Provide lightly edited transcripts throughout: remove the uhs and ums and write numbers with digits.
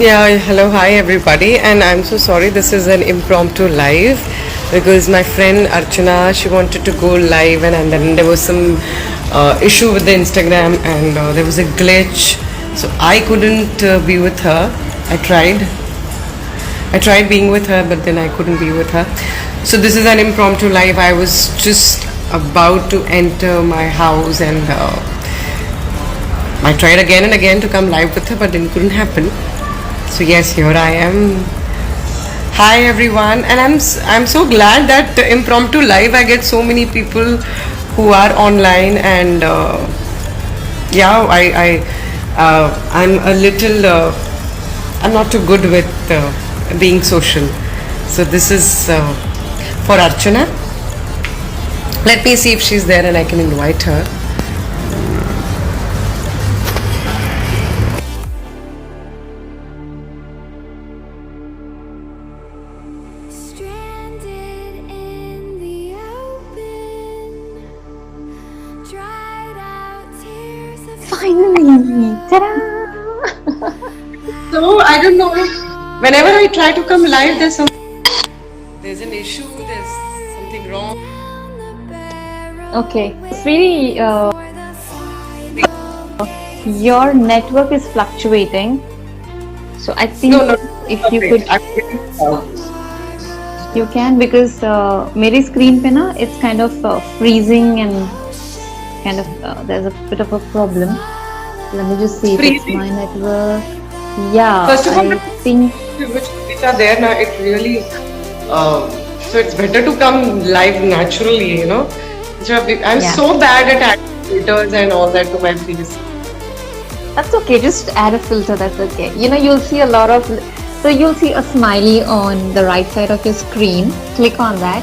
Yeah, hello, hi everybody, and I'm so sorry this is an impromptu live because my friend Archana she wanted to go live and then there was some issue with the Instagram and there was a glitch, so I couldn't be with her. I tried, I tried being with her, but then I couldn't be with her. So this is an impromptu live. I was just about to enter my house and I tried again and again to come live with her, but then couldn't happen. So yes, here I am. Hi everyone, and I'm so glad that impromptu live I get so many people who are online and yeah, I'm a little I'm not too good with being social. So this is for Archana. Let me see if she's there and I can invite her. Stranded in the open, dried out tears of Finally! Ta-da! So I don't know. Whenever I try to come live, there's an issue. There's something wrong. down the barrel, Okay, sweetie, for the final your network is fluctuating. So I think No, no, if no, you wait. could, I'm getting you can because मेरी screen पे ना it's kind of freezing and kind of there's a bit of a problem. Let me just see if it's freezing. my network. Yeah, First of all, I think which are there now, it really. So it's better to come live naturally, you know. I'm yeah. so bad at adding filters and all that to my face. That's okay. Just add a filter. That's okay. You know, you'll see a lot of. So you'll see a smiley on the right side of your screen. Click on that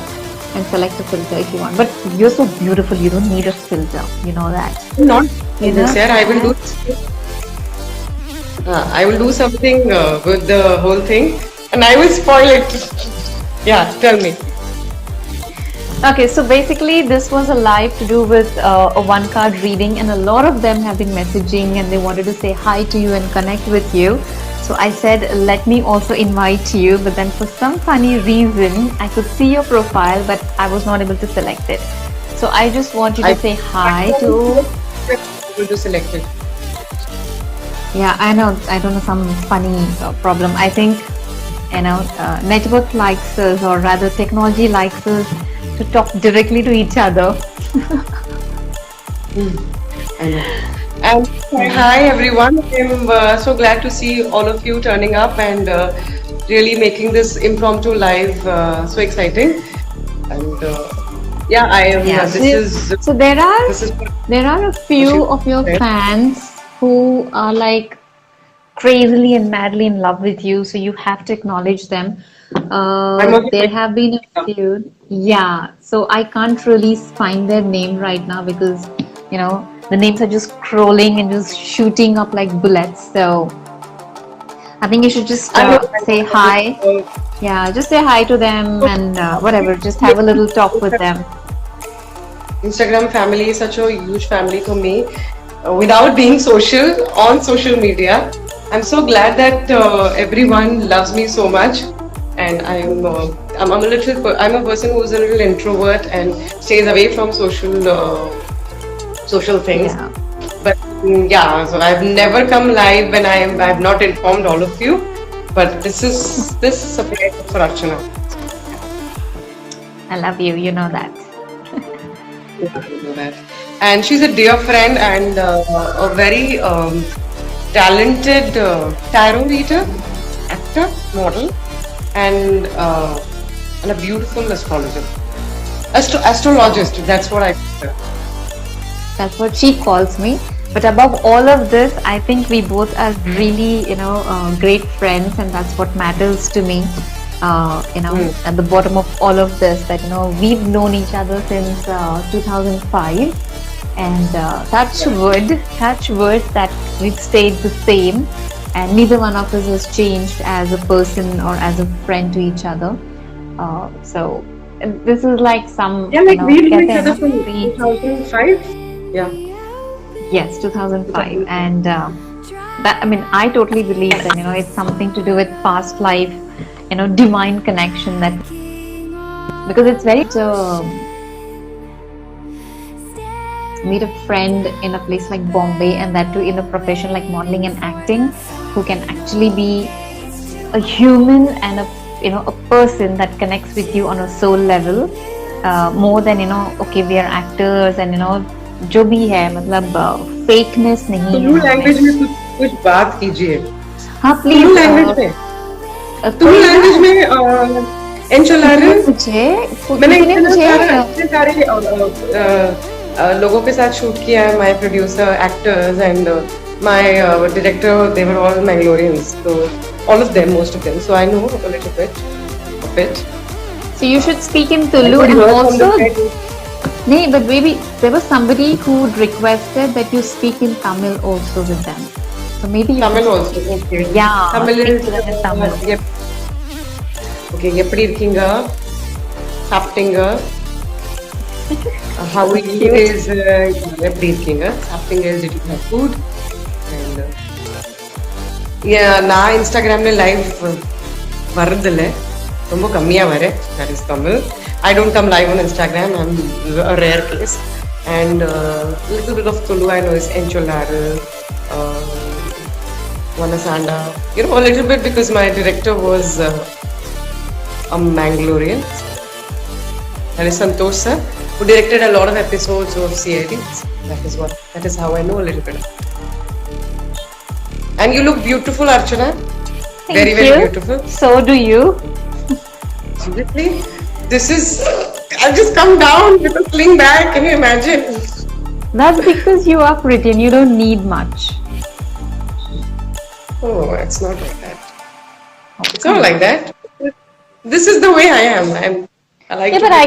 and select a filter if you want. But you're so beautiful. You don't need a filter. You know that. Not You this know. year. I will do something with the whole thing, and I will spoil it. Yeah, tell me. Okay, so basically, this was a live to do with a one card reading, and a lot of them have been messaging and they wanted to say hi to you and connect with you. So I said, let me also invite you, but then for some funny reason, I could see your profile, but I was not able to select it. So I just want you to say hi to. Able to select it. Yeah, I know. I don't know, some funny problem. I think, network likes us, or rather, technology likes us to talk directly to each other. I know. And hi everyone. I'm so glad to see all of you turning up and really making this impromptu live so exciting. And yeah, I am. Yeah. So this is there are a few of your fans who are like crazily and madly in love with you, so you have to acknowledge them. I'm also There have been a few, yeah. So I can't really find their name right now because the names are just scrolling and just shooting up like bullets. So I think you should just say hi. Yeah, just say hi to them and whatever. Just have a little talk with them. Instagram family is such a huge family for me. Without being social on social media, I'm so glad that everyone loves me so much. And I'm a I'm a person who's a little introvert and stays away from social things. Yeah. But yeah, so I've never come live when I've not informed all of you. But this is a surprise for Archana. I love you. You know that. Yeah, I know that. And she's a dear friend and a very talented tarot reader, actor, model, and a beautiful astrologer. Astrologist, that's what I prefer. That's what she calls me. But above all of this, I think we both are really, great friends, and that's what matters to me. At the bottom of all of this, that we've known each other since 2005, and touch wood that we've stayed the same, and neither one of us has changed as a person or as a friend to each other. So this is like some, Yeah, like we knew कहते each हैं other ना from कि 2005. Yeah. yes, 2005, and that, I mean, I totally believe that, it's something to do with past life, divine connection, that because it's very meet a friend in a place like Bombay, and that too in a profession like modeling and acting, who can actually be a human and a person that connects with you on a soul level, more than okay, we are actors and जो भी है, मतलब fakeness नहीं तुलु है. Language में कुछ बात कीजिए. हाँ प्लीज. तुलु लैंग्वेज में एंचोलारे मैंने इतने सारे लोगों के साथ शूट किया है. My producer, actors and my director, they were all Mangaloreans, so all of them, most of them, so I know a little bit of it. So you should speak in Tulu, and also nee, but maybe there was somebody who requested that you speak in Tamil also with them, so maybe you Tamil can also, okay. Yeah, Tamil speak is to them in Tamil. Okay, எப்படி இருக்கீங்க, சாப்பிட்டீங்க, how is எப்படி இருக்கீங்க, சாப்பிட்டீங்க, did you have food, and yeah, நான் இன்ஸ்டாகிராம்ல live வரதில்லை, ரொம்ப கம்மியா வரேன். That is Tamil. I don't come live on Instagram. I'm a rare case. And little bit of Tulu I know is Encholaru, Vanasanda. A little bit because my director was a Mangalorean. That is Santosh sir, who directed a lot of episodes of CID. That is how I know a little bit. And you look beautiful, Archana. Very, Thank very you. beautiful. So do you. Seriously? This is... I've just come down with a sling bag. Can you imagine? That's because you are pretty and you don't need much. Oh, it's not like that. It's not like that. This is the way I am. I like Yeah, to but be-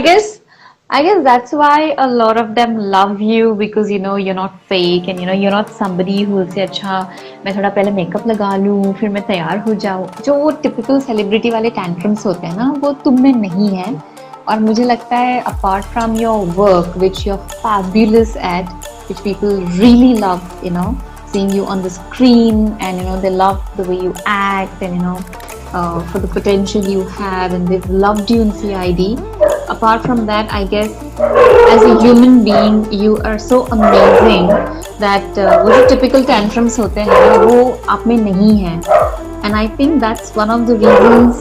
I guess that's why a lot of them love you, because you're not fake, and you're not somebody who will say अच्छा मैं थोड़ा पहले makeup लगा लूँ फिर मैं तैयार हो जाऊँ. जो वो टिपिकल सेलिब्रिटी वाले टैंट्रम्स होते हैं ना, वो तुम में नहीं है. और मुझे लगता है apart from your work which you are fabulous at, which people really love, seeing you on the screen, and they love the way you act, and for the potential you have, and they've loved you in CID. Apart from that, I guess as a human being you are so amazing that वो जो typical tantrums होते हैं वो आप में नहीं है. And I think that's one of the reasons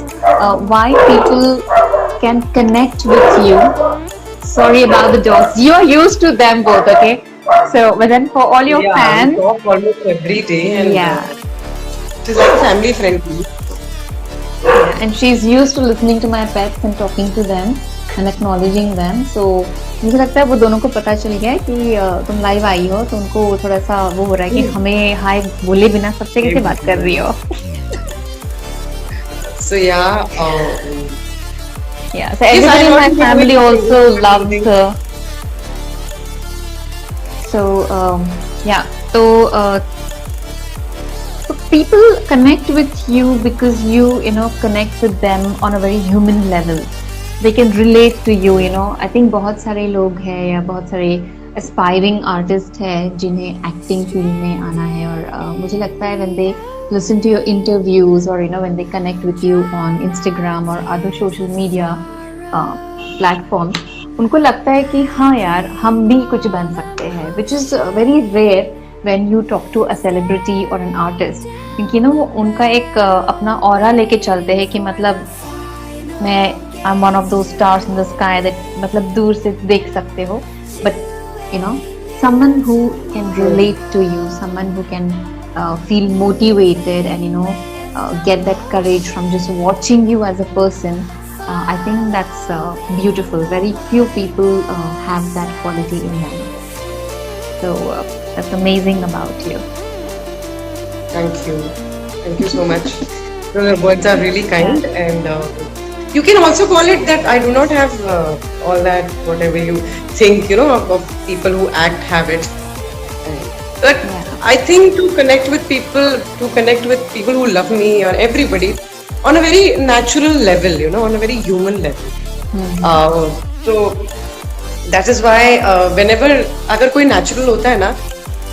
why people can connect with you. Sorry about the dogs. You are used to them both, okay? So, but then for all your we fans, talk almost every day, and yeah, it is like family friendly. and she's used to listening to my pets and talking to them and acknowledging them. So, मुझे लगता है वो दोनों को पता चल गया है कि तुम लाइव आई हो, तो उनको थोड़ा सा वो हो रहा है कि हमें हाय बोले बिना सबसे कैसे बात कर रही हो. So yeah, Yeah, so Yes, everybody I in my want to family know also what loves you her. So yeah, so people connect with you because you connect with them on a very human level. They can relate to you. I think बहुत सारे लोग हैं या बहुत सारे aspiring artists हैं जिन्हें acting field में आना है, और मुझे लगता है when they listen to your interviews, or when they connect with you on Instagram or other social media platforms, उनको लगता है कि हाँ यार हम भी कुछ बन सकते हैं, which is very rare when you talk to a celebrity or an artist, क्योंकि वो उनका एक अपना ऑरा लेके चलते हैं कि मतलब मैं I'm one of those stars in the sky that मतलब दूर से देख सकते हो, but someone who can relate to you, someone who can feel motivated and get that courage from just watching you as a person. I think that's beautiful. Very few people have that quality in them. So that's amazing about you. thank you so much. Your words are really kind, and you can also call it that I do not have all that whatever you think of people who act have it. But I think to connect with people who love me, or everybody, on a very natural level, on a very human level. So that is why whenever अगर कोई natural होता है ना,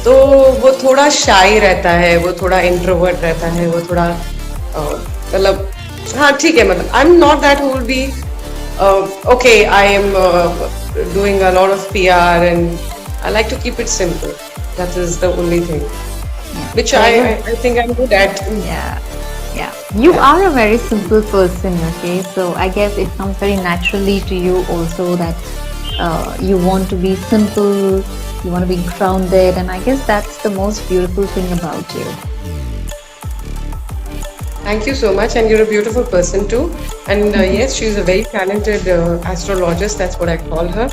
तो वो थोड़ा शाई रहता है, वो थोड़ा इंट्रोवर्ट रहता है, वो थोड़ा मतलब हाँ ठीक है, मतलब I am not that who will be okay I am doing a lot of PR and I like to keep it simple. That is the only thing which So I think I'm good at. yeah, yeah. You are a very simple person, okay? So I guess it comes very naturally to you also that you want to be simple, you want to be grounded, and I guess that's the most beautiful thing about you. Thank you so much, and you're a beautiful person too. And yes, she's a very talented astrologist. That's what I call her,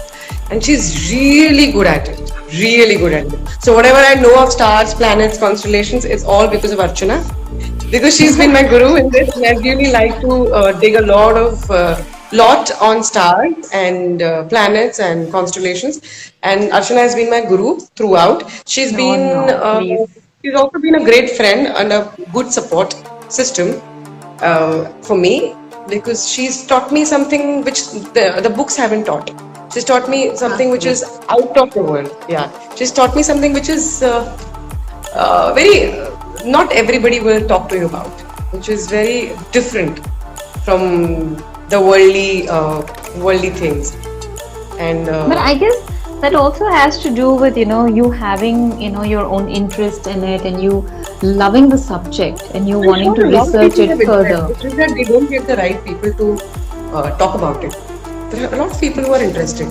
and she's really good at it. Really good at it. So whatever I know of stars, planets, constellations, it's all because of Archana, because she's been my guru in this, and I really like to dig a lot on stars and planets and constellations. And Archana has been my guru throughout. She's No, been no, please. she's also been a great friend and a good support system for me, because she's taught me something which the books haven't taught. She's taught me something which is out of the world. Yeah, she's taught me something which is very not everybody will talk to you about, which is very different from the worldly things. And But I guess that also has to do with, you having, your own interest in it and you loving the subject and you I'm wanting to sure a lot of research people it have interest. further. It's just that they don't get the right people to talk about it. There are a lot of people who are interested.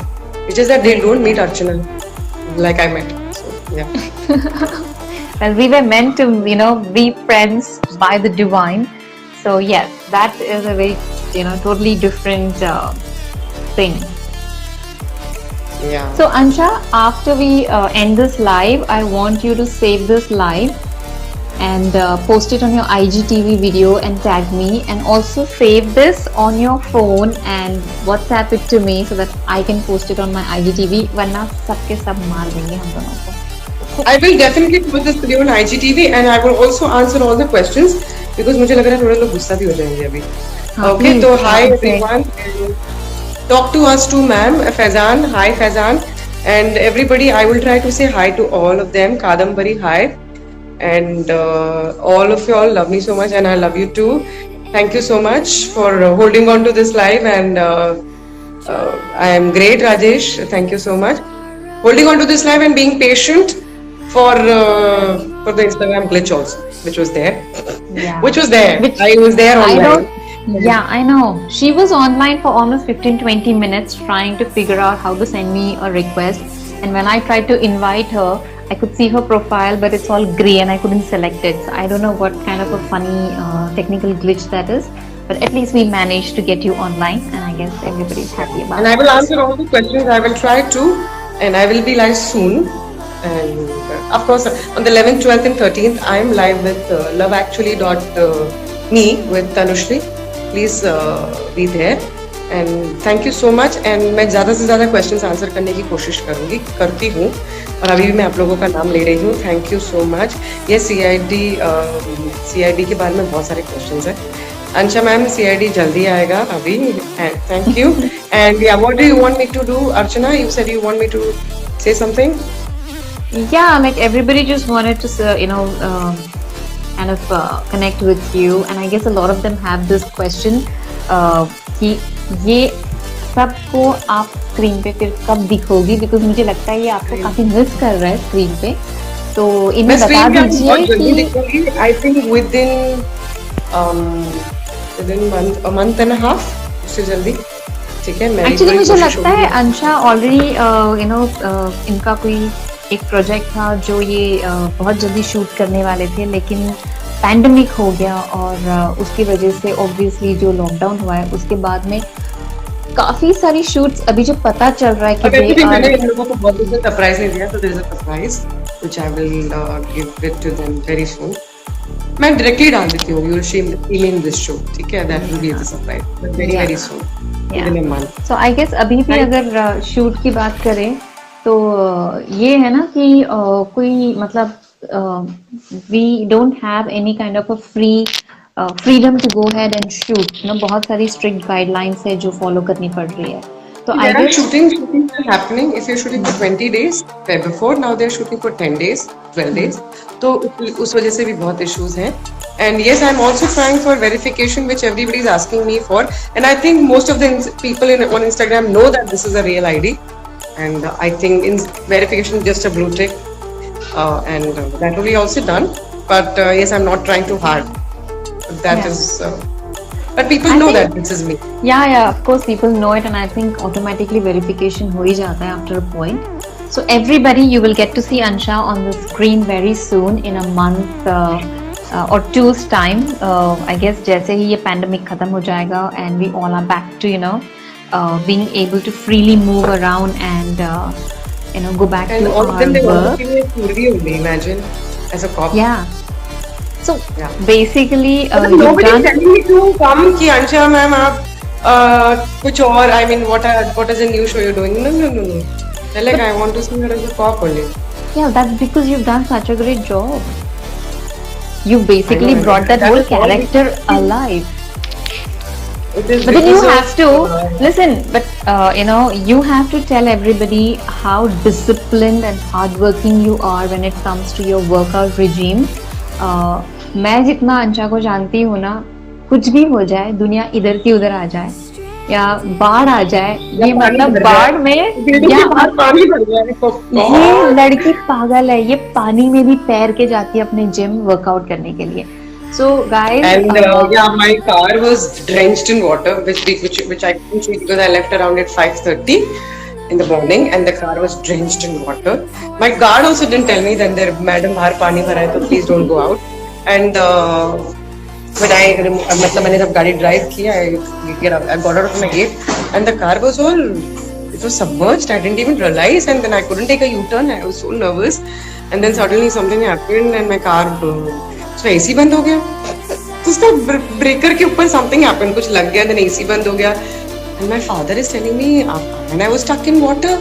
It's just that they don't meet Archana like I met. So yeah. Well, we were meant to, be friends by the divine. So yes, that is a very, totally different thing. Yeah. So Ansha, after we end this live, I want you to save this live and post it on your IGTV video and tag me, and also save this on your phone and WhatsApp it to me so that I can post it on my IGTV. वरना सबके सब मार देंगे हम दोनों को. I will definitely put this video on IGTV and I will also answer all the questions, because मुझे लग रहा है थोड़े लोग गुस्सा भी हो जाएंगे अभी. हाँ, Okay, please, so hi okay. everyone. Talk to us too, ma'am. Faizan, hi Faizan. And everybody, I will try to say hi to all of them. Kadambari, hi. And all of you all love me so much, and I love you too. Thank you so much for holding on to this live, and I am great, Rajesh. Thank you so much. Holding on to this live and being patient for the Instagram glitch also, which was there. Yeah. Which was there. Which I was there I online. don't. Yeah, I know. She was online for almost 15-20 minutes trying to figure out how to send me a request. And when I tried to invite her, I could see her profile, but it's all grey and I couldn't select it. So I don't know what kind of a funny technical glitch that is. But at least we managed to get you online, and I guess everybody's happy about And it. I will answer all the questions. I will try to, and I will be live soon. And of course, on the 11th, 12th, and 13th, I am live with loveactually.me with Tanushri. Please be there. And thank you so much. And मैं ज़्यादा से ज़्यादा questions answer करने की कोशिश करती हूँ. और अभी भी मैं आप लोगों का नाम ले रही हूँ. Thank you so much. ये CID के बारे में बहुत सारे questions हैं. Ansha ma'am, CID जल्दी आएगा अभी. Thank you. And yeah, what do you want me to do, Archana? You said you want me to say something. Yeah, like everybody just wanted to, kind of connect with you, and I guess a lot of them have this question कि ये सबको आप screen पे फिर कब दिखोगी, because मुझे लगता है ये आपको काफी मिस कर रहा है स्क्रीन पे, तो इन्हें मैं बता screen पे आपको दीजिए बहुत जल्दी कि दिखूंगी. I think within a month and a half, उससे जल्दी. ठीक है, मैं एक्चुअली पूरी मुझे कोशिश लगता है होगी. अंशा ऑलरेडी इनका कोई एक प्रोजेक्ट था जो ये बहुत जल्दी शूट करने वाले थे, लेकिन पैंडेमिक हो गया और उसकी वजह से ऑब्वियसली जो लॉकडाउन हुआ है उसके बाद में काफी सारी शूट्स अभी जो पता चल रहा है कि अब ऐसे भी they are- मैंने इन लोगों को बहुत दिन से सरप्राइज नहीं दिया, तो there is a surprise which I will give it to them very soon. मैं डायरेक्टली डाल देती हूँ. You will see me in this show. ठीक है, that will be the surprise, but very Yeah. very soon. Yeah. Within a month. So I guess अभी भी अगर shoot की बात करें तो ये है ना कि कोई मतलब we don't have any kind of a freedom to go ahead and shoot, बहुत सारी स्ट्रिक्ट गाइडलाइंस है जो फॉलो करनी पड़ रही है. So I There are guess, shooting still happening. If you're shooting for 20 days, where before now they're shooting for 10 days, 12 days. तो उस वजह से भी बहुत issues हैं. And yes, I'm also trying for verification, which everybody is asking me for. And I think most of the people on Instagram know that this is a real ID. And I think in verification is just a blue tick. And that will be also done. But yes, I'm not trying too hard. That yeah. is. But people I know think, that this is me. yeah, of course, people know it, and I think automatically verification हो ही जाता है after a point. So everybody, you will get to see Ansha on the screen very soon in a month or two's time. I guess जैसे ही ये pandemic खत्म हो जाएगा and we all are back to being able to freely move around and go back And to all of our them, they want work. to see me Purvi only, imagine, as a cop. Yeah. So Yeah. basically, But you've nobody is done. telling me to come कि Ansha ma'am आप कुछ और I mean what is the new show you're doing? No. They're like I want to see her as a cop only. Yeah, that's because you've done such a great job. You basically I know, brought that that whole is all character alive. It is But then you because have of, to listen. But you have to tell everybody how disciplined and hardworking you are when it comes to your workout regime. मैं जितना अंशा को जानती हूँ ना, कुछ भी हो जाए, दुनिया इधर की उधर आ जाए या बाढ़ आ जाए, ये मतलब बाढ़ में बिल्डिंग या के बाहर पानी भर गया है. ये लड़की पागल है, ये पानी में भी तैर के जाती है अपने जिम वर्कआउट करने के लिए. So guys, And yeah, my car was drenched in water, which I couldn't see because I left around at 5:30 in the morning, and the car was drenched in water. My guard also didn't tell me that there, madam, bahar pani bhara hai, so please don't go out. And when मतलब मैंने जब गाड़ी drive किया, I got out of my gate, and the car was all, it was submerged. I didn't even realize, and then I couldn't take a U-turn. I was so nervous, and then suddenly something happened, and my car. उसका AC बंद हो गया, तो उसका breaker के ऊपर something happen, कुछ लग गया, देन एसी बंद हो गया. And my father is telling me and I was stuck in water.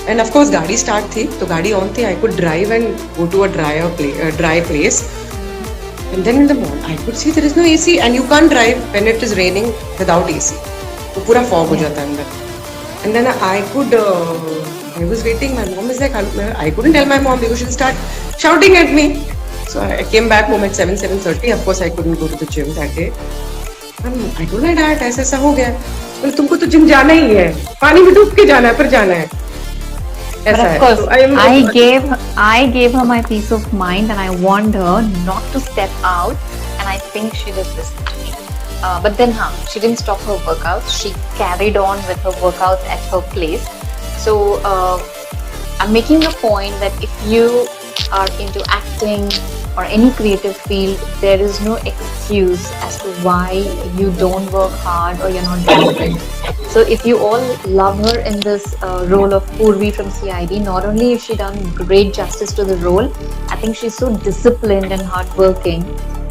And of course गाड़ी स्टार्ट थी, तो गाड़ी ऑन थी. I could drive and go to a dry place. And then in the morning I could see there is no AC, and you can't drive when it is raining without AC. तो पूरा fog हो जाता है अंदर. And then I was waiting. My mom is like, I couldn't tell my mom because she'll start shouting at me. So I came back home at 7:30. Of course, I couldn't go to the gym that day. I told my dad, ऐसा हो गया. बोले तुमको तो gym जाना ही है, पानी में डूब के जाना है, पर जाना है. but ऐसा of है. course, So I gave her my peace of mind, and I warned her not to step out, and I think she did listen to me. But then, she didn't stop her workouts. She carried on with her workouts at her place. So I'm making the point that if you are into acting or any creative field, there is no excuse as to why you don't work hard or you're not doing it. So if you all love her in this role of Purvi from CID, not only has she done great justice to the role, I think she's so disciplined and hardworking,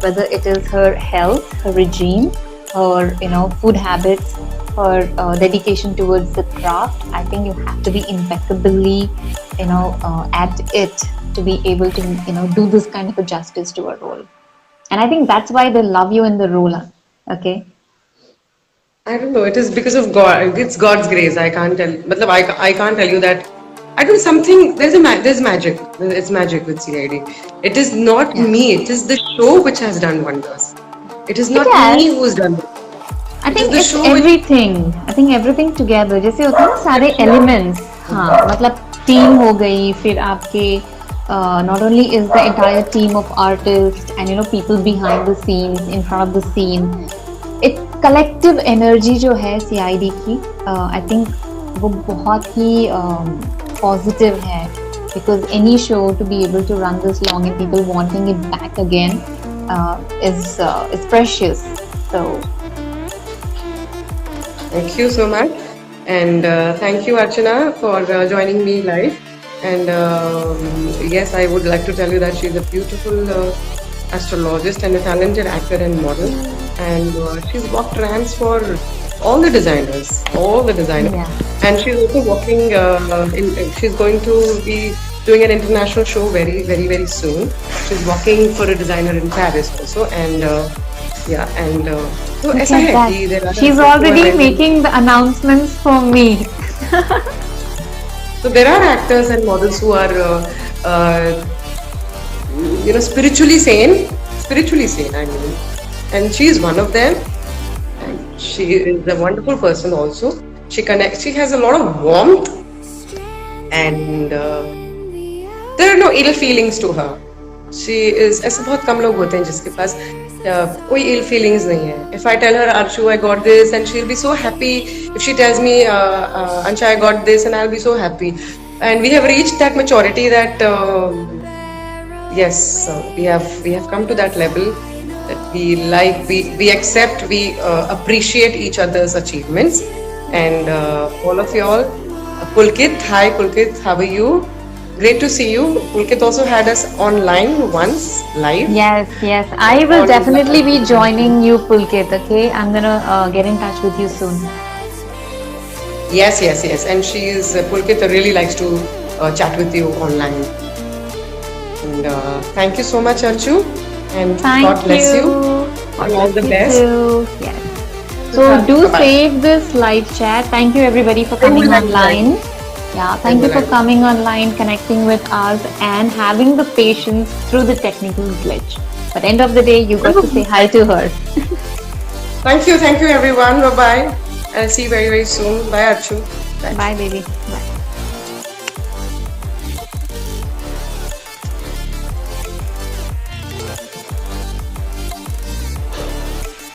whether it is her health, her regime, her food habits, her dedication towards the craft. I think you have to be impeccably at it to be able to do this kind of a justice to a role. And I think that's why they love you in the role. Okay. I don't know. It is because of God. It's God's grace. I can't tell. मतलब I can't tell you that. I do something. There's magic. It's magic with CID. It is not me. It is the show which has done wonders. It is not Yes. me who's done it. I think the it's show which- everything. I think everything together. जैसे होता है ना सारे elements. हाँ, मतलब team हो गई, फिर आपके not only is the entire team of artists and people behind the scenes, in front of the scene. It collective energy जो है CID की, I think वो बहुत ही positive है, because any show to be able to run this long and people wanting it back again is precious. So Thank you so much, and thank you Archana for joining me live. And yes, I would like to tell you that she's a beautiful astrologist and a talented actor and model, and she's walked ramps for all the designers. Yeah. And she's also walking. She's going to be doing an international show very, very, very soon. She's walking for a designer in Paris also, and yeah, and so look ऐसा at है that. कि there are She's already making the announcements for me. So there are actors and models who are, spiritually sane. Spiritually sane, I mean. And she is one of them. And she is a wonderful person also. She connects. She has a lot of warmth, and there are no ill feelings to her. She is. ऐसे बहुत कम लोग होते हैं जिसके पास कोई ill feelings नहीं है. If I tell her Arshu I got this, and she'll be so happy. If she tells me Ansha I got this, and I'll be so happy. And we have reached that maturity that yes, we have come to that level that we accept, we appreciate each other's achievements, and all of y'all. Pulkit, hi Pulkit, how are you? Great to see you. Pulkit also had us online once live. Yes. I will On- definitely be joining you, Pulkit. Okay, I'm gonna get in touch with you soon. Yes. And she is Pulkit really likes to chat with you online. And thank you so much, Archu. And Thank God bless you. God And all the bless best. you. Yes. So Yeah, do bye-bye. save this live chat. Thank you everybody for Thank you, coming thank you, online. Yeah, thank you for live. coming online, connecting with us, and having the patience through the technical glitch. But end of the day, you got to say hi to her. Thank you everyone. Bye bye. I'll see you very, very soon. Bye, Archu. Bye. Bye, baby. Bye.